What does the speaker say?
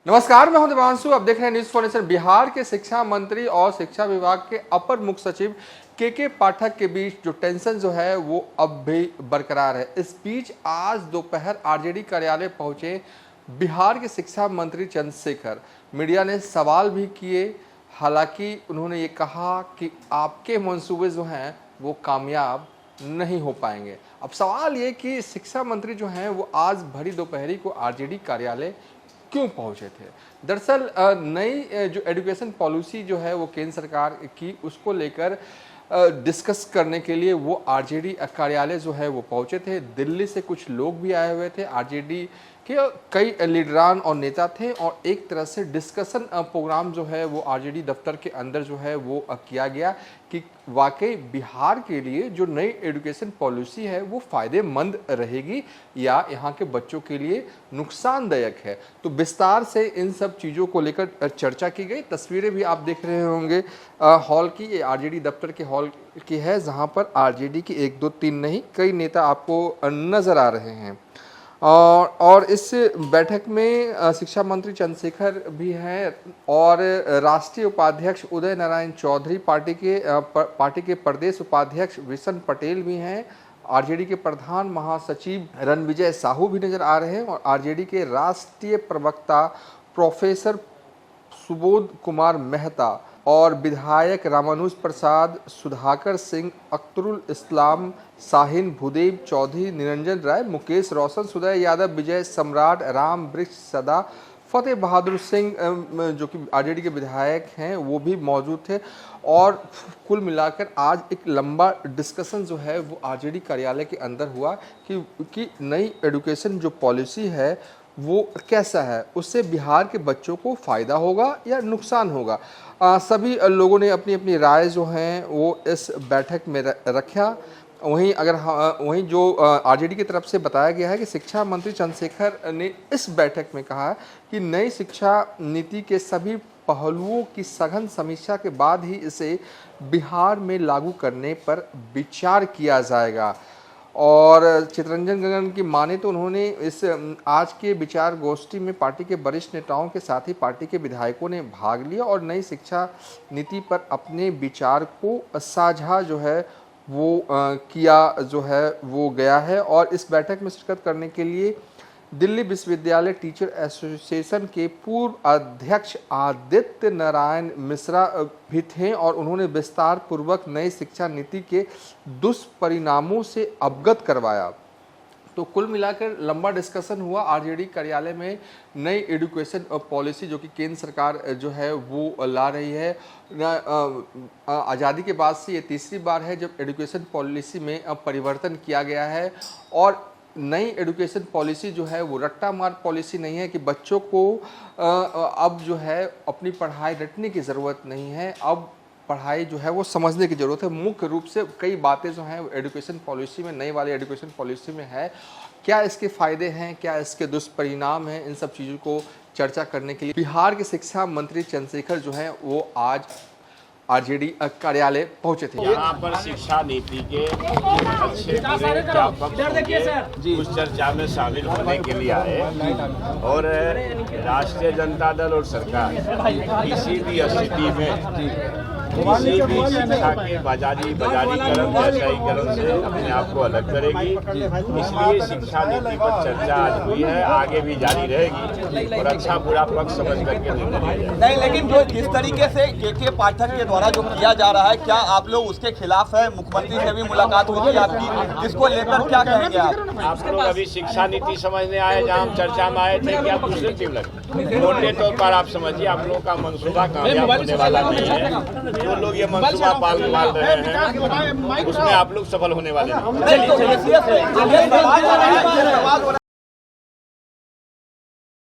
नमस्कार, मैं हूं देवांशु। आप देख रहे हैं न्यूज फॉर नेशन। बिहार के शिक्षा मंत्री और शिक्षा विभाग के अपर मुख्य सचिव के पाठक के बीच जो टेंशन जो है वो अब भी बरकरार है। इस बीच आज दोपहर आरजेडी कार्यालय पहुंचे बिहार के शिक्षा मंत्री चंद्रशेखर। मीडिया ने सवाल भी किए, हालांकि उन्होंने ये कहा कि आपके मंसूबे जो हैं वो कामयाब नहीं हो पाएंगे। अब सवाल ये कि शिक्षा मंत्री जो हैं वो आज भरी दोपहरी को आरजेडी कार्यालय क्यों पहुंचे थे। दरअसल नई जो एजुकेशन पॉलिसी जो है वो केंद्र सरकार की, उसको लेकर डिस्कस करने के लिए वो आरजेडी कार्यालय जो है वो पहुंचे थे। दिल्ली से कुछ लोग भी आए हुए थे, आरजेडी के कई लीडरान और नेता थे, और एक तरह से डिस्कशन प्रोग्राम जो है वो आरजेडी दफ्तर के अंदर जो है वो किया गया कि वाकई बिहार के लिए जो नई एजुकेशन पॉलिसी है वो फ़ायदेमंद रहेगी या यहाँ के बच्चों के लिए नुकसानदायक है। तो विस्तार से इन सब चीज़ों को लेकर चर्चा की गई। तस्वीरें भी आप देख रहे होंगे हॉल की, ये आरजेडी दफ्तर के हॉल की है, जहाँ पर आरजेडी की 1 2 3 नहीं कई नेता आपको नज़र आ रहे हैं। और इस बैठक में शिक्षा मंत्री चंद्रशेखर भी हैं और राष्ट्रीय उपाध्यक्ष उदय नारायण चौधरी, पार्टी के प्रदेश उपाध्यक्ष विशन पटेल भी हैं, आरजेडी के प्रधान महासचिव रणविजय साहू भी नजर आ रहे हैं, और आरजेडी के राष्ट्रीय प्रवक्ता प्रोफेसर सुबोध कुमार मेहता और विधायक रामानुज प्रसाद, सुधाकर सिंह, अख्तरुल इस्लाम, शाहीन भूदेव चौधरी, निरंजन राय, मुकेश रोशन, सुदय यादव, विजय सम्राट, राम वृक्ष सदा, फतेह बहादुर सिंह जो कि आरजेडी के विधायक हैं वो भी मौजूद थे। और कुल मिलाकर आज एक लंबा डिस्कशन जो है वो आरजेडी कार्यालय के अंदर हुआ कि नई एजुकेशन जो पॉलिसी है वो कैसा है, उससे बिहार के बच्चों को फ़ायदा होगा या नुकसान होगा। सभी लोगों ने अपनी अपनी राय जो हैं वो इस बैठक में रखा। वहीं जो आरजेडी की तरफ से बताया गया है कि शिक्षा मंत्री चंद्रशेखर ने इस बैठक में कहा कि नई शिक्षा नीति के सभी पहलुओं की सघन समीक्षा के बाद ही इसे बिहार में लागू करने पर विचार किया जाएगा। और चितरंजन गगन की माने तो उन्होंने इस आज के विचार गोष्ठी में पार्टी के वरिष्ठ नेताओं के साथ ही पार्टी के विधायकों ने भाग लिया और नई शिक्षा नीति पर अपने विचार को साझा जो है वो किया जो है वो गया है। और इस बैठक में शिरकत करने के लिए दिल्ली विश्वविद्यालय टीचर एसोसिएशन के पूर्व अध्यक्ष आदित्य नारायण मिश्रा भी थे, और उन्होंने विस्तार पूर्वक नई शिक्षा नीति के दुष्परिणामों से अवगत करवाया। तो कुल मिलाकर लंबा डिस्कशन हुआ आरजेडी कार्यालय में नई एजुकेशन पॉलिसी जो कि केंद्र सरकार जो है वो ला रही है। आज़ादी के बाद से ये तीसरी बार है जब एजुकेशन पॉलिसी में परिवर्तन किया गया है। और नई एजुकेशन पॉलिसी जो है वो रट्टा मार पॉलिसी नहीं है कि बच्चों को अब जो है अपनी पढ़ाई रटने की ज़रूरत नहीं है, अब पढ़ाई जो है वो समझने की ज़रूरत है। मुख्य रूप से कई बातें जो हैं एजुकेशन पॉलिसी में, नई वाली एजुकेशन पॉलिसी में है। क्या इसके फ़ायदे हैं, क्या इसके दुष्परिणाम हैं, इन सब चीज़ों को चर्चा करने के लिए बिहार के शिक्षा मंत्री चंद्रशेखर जो हैं वो आज आरजेडी कार्यालय पहुंचे थे। यहाँ पर शिक्षा नीति के अच्छे उस चर्चा में शामिल होने के लिए आए, और राष्ट्रीय जनता दल और सरकार किसी भी स्थिति में किसी भी शिक्षा के बाजारीकरण व्यवसायीकरण से अपने आप को अलग करेगी। इसलिए शिक्षा नीति पर चर्चा आज हुई है, आगे भी जारी रहेगी और अच्छा बुरा पक्ष समझ करके निर्णय लिया जाएगा। नहीं, लेकिन जो जिस तरीके से के पाठक के द्वारा जो किया जा रहा है, क्या आप लोग उसके खिलाफ है? मुख्यमंत्री से भी मुलाकात हुई थी आपकी, इसको लेकर क्या कहेंगे आप लोग अभी शिक्षा नीति समझने आए, जहाँ हम चर्चा में आए थे, क्या दूसरे क्यों लगे? मोटे तौर पर आप समझिए, आप लोगों का मनसूबा कामयाब होने वाला नहीं है। जो लोग ये मनसूबा पाल रहे हैं उसमें आप लोग सफल होने वाले हैं।